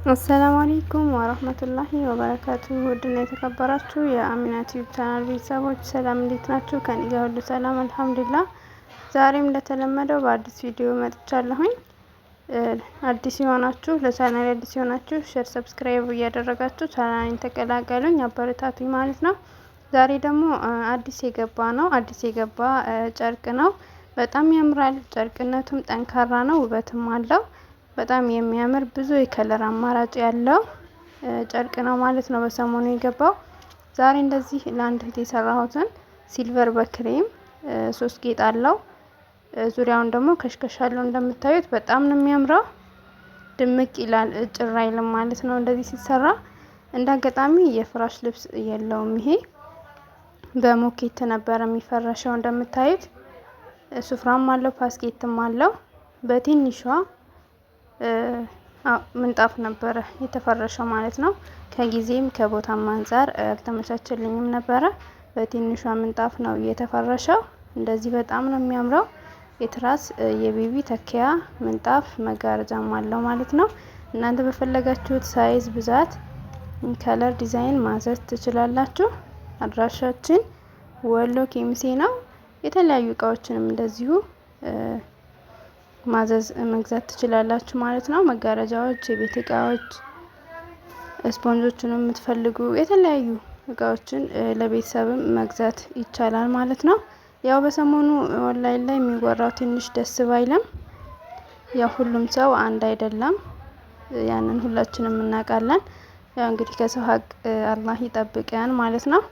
አሰላሙ አለይኩም ወራህመቱላሂ ወበረካቱ። ውድና የተከበራችሁ የአሚና ቲዩብ ቻናል ቤተሰቦች ሰላም፣ እንዴት ናችሁ? ከኔ ጋር ሁሉ ሰላም አልሐምዱሊላህ። ዛሬም እንደተለመደው በአዲስ ቪዲዮ መጥቻለሁኝ። አዲስ የሆናችሁ ለቻናል አዲስ የሆናችሁ ሼር፣ ሰብስክራይብ እያደረጋችሁ ቻናሌን ተቀላቀሉኝ፣ አበረታቱኝ ማለት ነው። ዛሬ ደግሞ አዲስ የገባ ጨርቅ ነው። በጣም ያምራል። ጨርቅነቱም ጠንካራ ነው፣ ውበትም አለው። በጣም የሚያምር ብዙ የከለር አማራጭ ያለው ጨርቅ ነው ማለት ነው። በሰሞኑ የገባው ዛሬ እንደዚህ ለአንድ እህት የሰራሁትን ሲልቨር በክሬም 3 ጌጥ አለው። ዙሪያውን ደግሞ ከሽከሽ አለው። እንደምታዩት በጣም ነው የሚያምረው። ድምቅ ይላል፣ ጭራ አይልም ማለት ነው እንደዚህ ሲሰራ። እንደ አጋጣሚ የፍራሽ ልብስ የለውም። ይሄ በሞኬት ነበር የሚፈረሸው። እንደምታዩት ሱፍራም አለው፣ ፓስኬትም አለው። በትንሿ ምንጣፍ ነበረ የተፈረሸው ማለት ነው። ከጊዜም ከቦታም አንፃር አልተመቻቸልኝም ነበረ። በትንሿ ምንጣፍ ነው የተፈረሸው። እንደዚህ በጣም ነው የሚያምረው። የትራስ የቤቢ ተኪያ ምንጣፍ መጋረጃም አለው ማለት ነው። እናንተ በፈለጋችሁት ሳይዝ፣ ብዛት፣ ከለር፣ ዲዛይን ማዘዝ ትችላላችሁ። አድራሻችን ወሎ ኬሚሴ ነው። የተለያዩ እቃዎችንም እንደዚሁ ማዘዝ መግዛት ትችላላችሁ ማለት ነው። መጋረጃዎች፣ የቤት እቃዎች፣ ስፖንጆችን የምትፈልጉ የተለያዩ እቃዎችን ለቤተሰብም መግዛት ይቻላል ማለት ነው። ያው በሰሞኑ ኦንላይን ላይ የሚወራው ትንሽ ደስ ባይልም ያው ሁሉም ሰው አንድ አይደለም። ያንን ሁላችንም እናውቃለን። ያው እንግዲህ ከሰው ሀቅ አላህ ይጠብቀን ማለት ነው።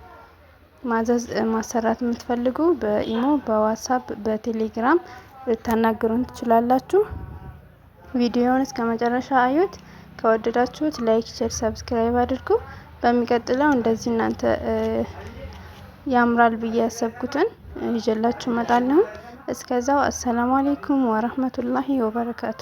ማዘዝ ማሰራት የምትፈልጉ በኢሞ፣ በዋትስአፕ፣ በቴሌግራም ልታናግሩን ትችላላችሁ። ቪዲዮውን እስከ መጨረሻ አዩት። ከወደዳችሁት ላይክ፣ ሼር፣ ሰብስክራይብ አድርጉ። በሚቀጥለው እንደዚህ እናንተ ያምራል ብዬ ያሰብኩትን ይዤላችሁ እመጣለሁ። እስከዛው አሰላሙ አለይኩም ወራህመቱላሂ ወበረካቱ።